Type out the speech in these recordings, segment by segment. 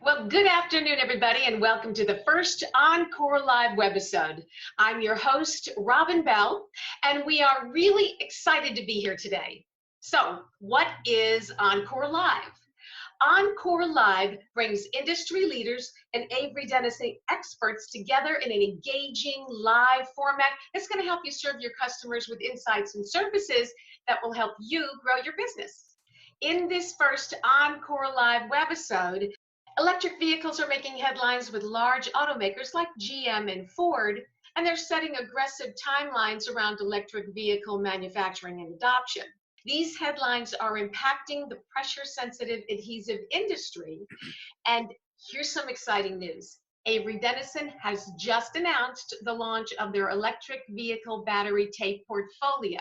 Well, good afternoon, everybody, and welcome to the first Encore Live webisode. I'm your host, Robin Bell, and we are really excited to be here today. So, what is Encore Live? Encore Live brings industry leaders and Avery Dennison experts together in an engaging live format that's going to help you serve your customers with insights and services that will help you grow your business. In this first Encore Live webisode, electric vehicles are making headlines with large automakers like GM and Ford, and they're setting aggressive timelines around electric vehicle manufacturing and adoption. These headlines are impacting the pressure-sensitive adhesive industry, and here's some exciting news. Avery Dennison has just announced the launch of their electric vehicle battery tape portfolio.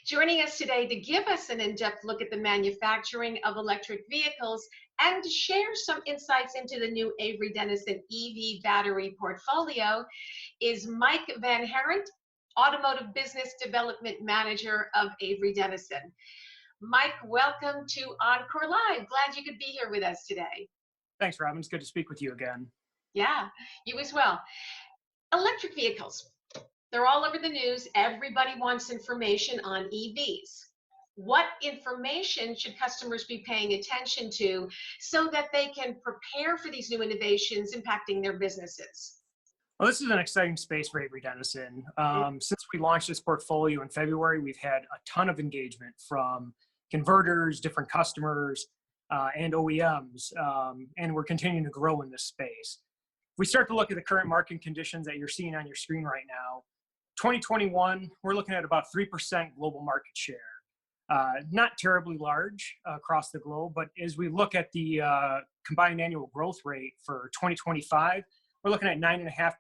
Joining us today to give us an in-depth look at the manufacturing of electric vehicles and to share some insights into the new Avery Dennison Eevee battery portfolio is Mike VanHaerents, Automotive Business Development Manager of Avery Dennison. Mike, welcome to Encore Live. Glad you could be here with us today. Thanks, Robin. It's good to speak with you again. Yeah, you as well. Electric vehicles. They're all over the news. Everybody wants information on EVs. What information should customers be paying attention to so that they can prepare for these new innovations impacting their businesses? Well, this is an exciting space for Avery Dennison. Since we launched this portfolio in February, we've had a ton of engagement from converters, different customers, and OEMs, and we're continuing to grow in this space. If we start to look at the current market conditions that you're seeing on your screen right now, 2021, we're looking at about 3% global market share. Not terribly large across the globe, but as we look at the combined annual growth rate for 2025, we're looking at 9.5%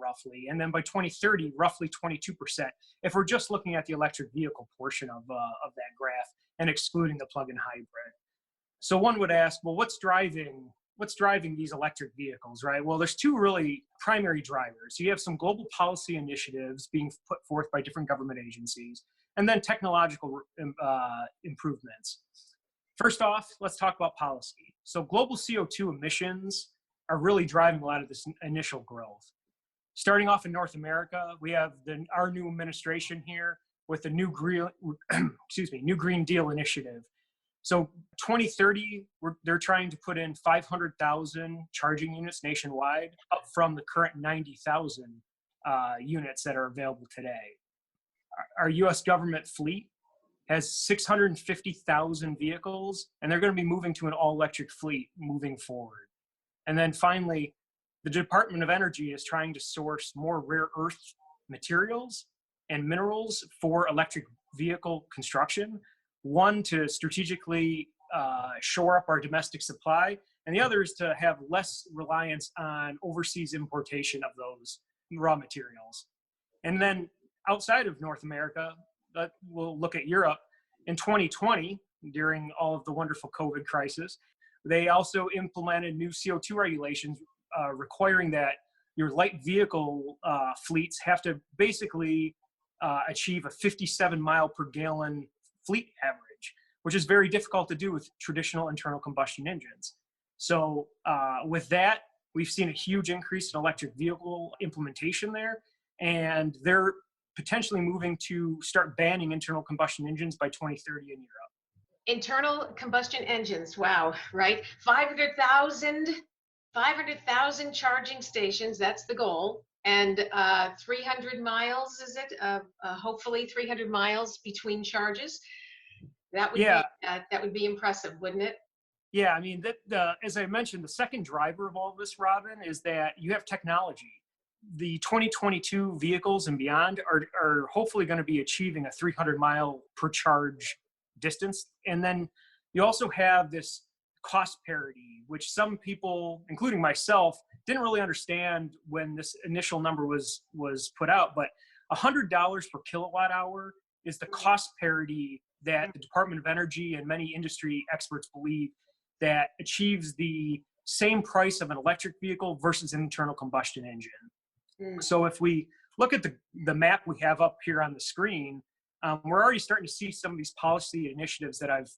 roughly. And then by 2030, roughly 22%, if we're just looking at the electric vehicle portion of that graph and excluding the plug-in hybrid. So one would ask, well, what's driving these electric vehicles, right? Well, there's two really primary drivers. You have some global policy initiatives being put forth by different government agencies, and then technological improvements. First off, let's talk about policy. So global CO2 emissions are really driving a lot of this initial growth. Starting off in North America, we have our new administration here with the new Green Deal initiative. So 2030, they're trying to put in 500,000 charging units nationwide, up from the current 90,000 units that are available today. Our U.S. government fleet has 650,000 vehicles, and they're going to be moving to an all-electric fleet moving forward. And then finally, the Department of Energy is trying to source more rare earth materials and minerals for electric vehicle construction. One, to strategically shore up our domestic supply, and the other is to have less reliance on overseas importation of those raw materials. And then outside of North America, we'll look at Europe. In 2020, during all of the wonderful COVID crisis, they also implemented new CO2 regulations requiring that your light vehicle fleets have to basically achieve a 57 mile per gallon fleet average, which is very difficult to do with traditional internal combustion engines. So with that, we've seen a huge increase in electric vehicle implementation there, and they're potentially moving to start banning internal combustion engines by 2030 in Europe. Internal combustion engines, wow, right? 500,000 charging stations, that's the goal. And 300 miles, is it? Hopefully 300 miles between charges. That would be impressive, wouldn't it? Yeah, I mean, as I mentioned, the second driver of all this, Robin, is that you have technology. The 2022 vehicles and beyond are hopefully going to be achieving a 300 mile per charge distance. And then you also have this cost parity, which some people, including myself, didn't really understand when this initial number was put out. But $100 per kilowatt hour is the cost parity that the Department of Energy and many industry experts believe that achieves the same price of an electric vehicle versus an internal combustion engine. So if we look at the map we have up here on the screen, we're already starting to see some of these policy initiatives that I've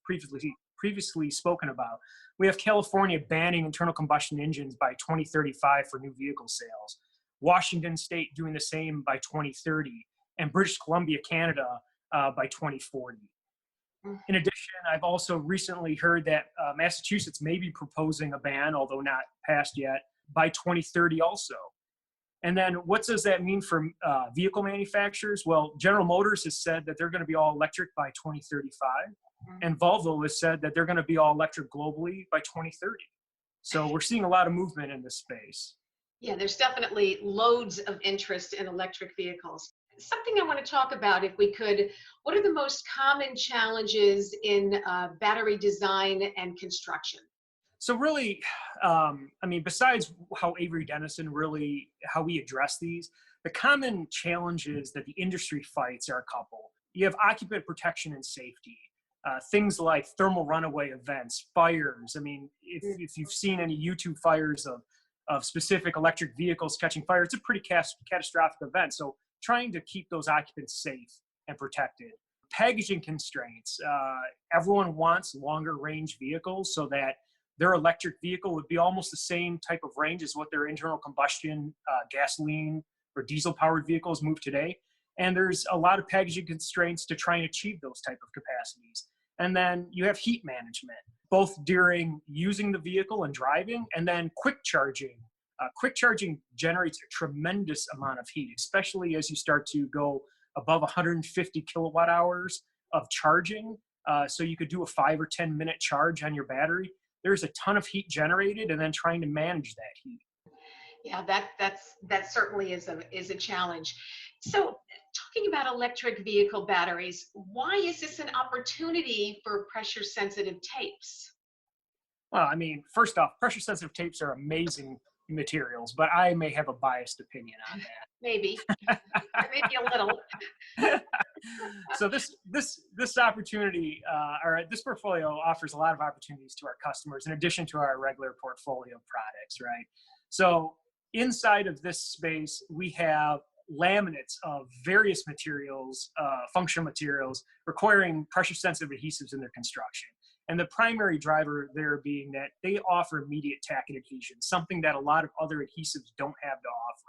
previously spoken about. We have California banning internal combustion engines by 2035 for new vehicle sales. Washington State doing the same by 2030, and British Columbia, Canada, by 2040. In addition, I've also recently heard that Massachusetts may be proposing a ban, although not passed yet, by 2030 also. And then what does that mean for vehicle manufacturers? Well, General Motors has said that they're going to be all electric by 2035. And Volvo has said that they're going to be all electric globally by 2030. So we're seeing a lot of movement in this space. Yeah, there's definitely loads of interest in electric vehicles. Something I want to talk about, if we could, what are the most common challenges in battery design and construction? So really, I mean, besides how Avery Dennison really, how we address these, the common challenges that the industry fights are a couple. You have occupant protection and safety, things like thermal runaway events, fires. I mean, if you've seen any YouTube fires of specific electric vehicles catching fire, it's a pretty catastrophic event. So trying to keep those occupants safe and protected. Packaging constraints. Everyone wants longer range vehicles so that their electric vehicle would be almost the same type of range as what their internal combustion gasoline or diesel powered vehicles move today. And there's a lot of packaging constraints to try and achieve those type of capacities. And then you have heat management, both during using the vehicle and driving, and then quick charging. Quick charging generates a tremendous amount of heat, especially as you start to go above 150 kilowatt hours of charging. So you could do a 5 or 10 minute charge on your battery. There's a ton of heat generated, and then trying to manage that heat. Yeah, that certainly is a challenge. So talking about electric vehicle batteries, why is this an opportunity for pressure sensitive tapes? Well, I mean, first off, pressure sensitive tapes are amazing materials, but I may have a biased opinion on that. Maybe a little. So this opportunity, or this portfolio offers a lot of opportunities to our customers in addition to our regular portfolio of products, right? So inside of this space, we have laminates of various materials, functional materials, requiring pressure sensitive adhesives in their construction. And the primary driver there being that they offer immediate tack and adhesion, something that a lot of other adhesives don't have to offer.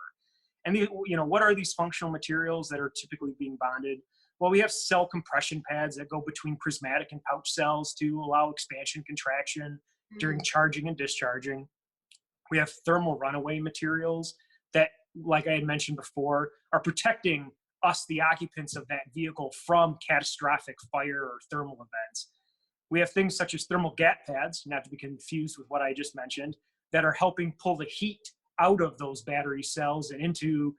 And what are these functional materials that are typically being bonded? Well, we have cell compression pads that go between prismatic and pouch cells to allow expansion, contraction during charging and discharging. We have thermal runaway materials that, like I had mentioned before, are protecting us, the occupants of that vehicle, from catastrophic fire or thermal events. We have things such as thermal gap pads, not to be confused with what I just mentioned, that are helping pull the heat out of those battery cells and into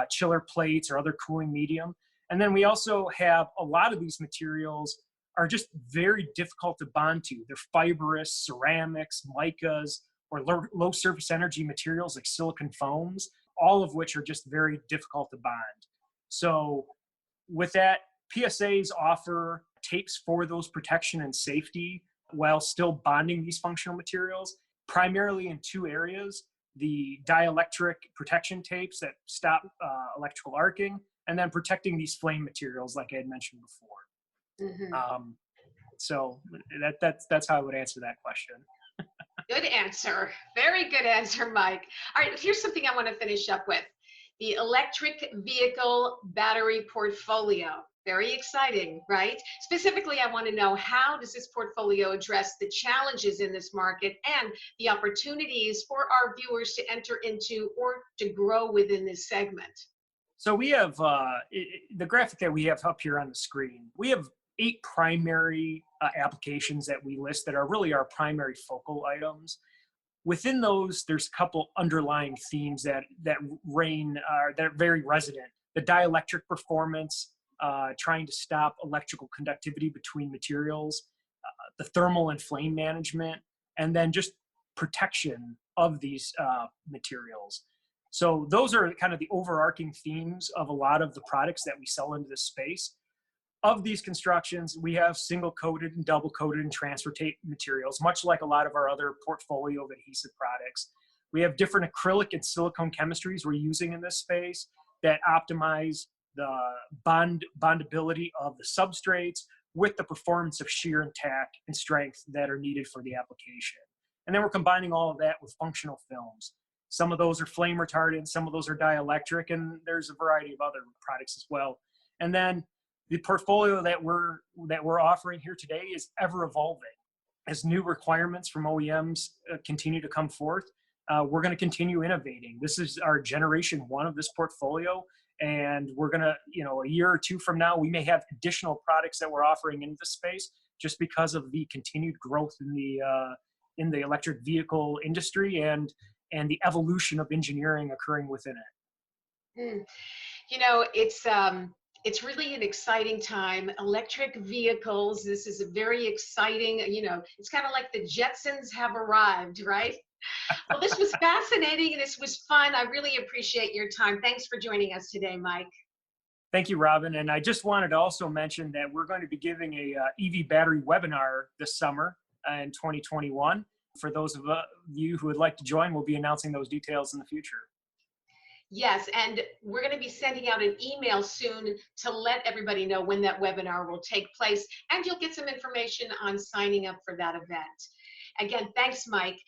chiller plates or other cooling medium. And then we also have a lot of these materials are just very difficult to bond to. They're fibrous, ceramics, micas, or low surface energy materials like silicon foams, all of which are just very difficult to bond. So with that, PSAs offer tapes for those protection and safety while still bonding these functional materials, primarily in two areas: the dielectric protection tapes that stop electrical arcing, and then protecting these flame materials like I had mentioned before. So that's how I would answer that question. Good answer. Very good answer, Mike. All right, here's something I want to finish up with. The electric vehicle battery portfolio. Very exciting, right? Specifically, I want to know, how does this portfolio address the challenges in this market and the opportunities for our viewers to enter into or to grow within this segment? So we have the graphic that we have up here on the screen. We have 8 primary applications that we list that are really our primary focal items. Within those, there's a couple underlying themes that are very resident. The dielectric performance, trying to stop electrical conductivity between materials, the thermal and flame management, and then just protection of these materials. So those are kind of the overarching themes of a lot of the products that we sell into this space. Of these constructions, we have single coated and double coated and transfer tape materials, much like a lot of our other portfolio of adhesive products. We have different acrylic and silicone chemistries we're using in this space that optimize the bondability of the substrates, with the performance of shear and tack and strength that are needed for the application. And then we're combining all of that with functional films. Some of those are flame retardant, some of those are dielectric, and there's a variety of other products as well. And then the portfolio that we're offering here today is ever evolving. As new requirements from OEMs continue to come forth, we're going to continue innovating. This is our generation one of this portfolio, and we're going to, a year or two from now, we may have additional products that we're offering in this space just because of the continued growth in the electric vehicle industry and the evolution of engineering occurring within it. It's really an exciting time. Electric vehicles, this is a very exciting, it's kind of like the Jetsons have arrived, right? Well, this was fascinating and this was fun. I really appreciate your time. Thanks for joining us today, Mike. Thank you, Robin. And I just wanted to also mention that we're going to be giving a Eevee battery webinar this summer in 2021. For those of you who would like to join, we'll be announcing those details in the future. Yes, and we're going to be sending out an email soon to let everybody know when that webinar will take place, and you'll get some information on signing up for that event. Again, thanks, Mike.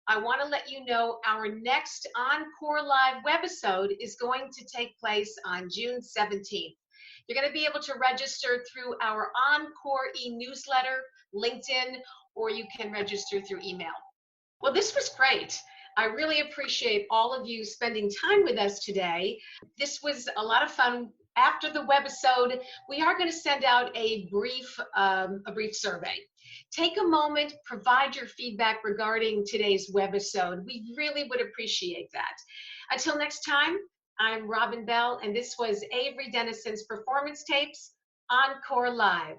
I want to let you know our next Encore Live webisode is going to take place on June 17th. You're going to be able to register through our Encore e-newsletter, LinkedIn, or you can register through email. Well, this was great. I really appreciate all of you spending time with us today. This was a lot of fun. After the webisode, we are going to send out a brief survey. Take a moment, provide your feedback regarding today's webisode. We really would appreciate that. Until next time, I'm Robin Bell, and this was Avery Dennison's Performance Tapes, Encore Live.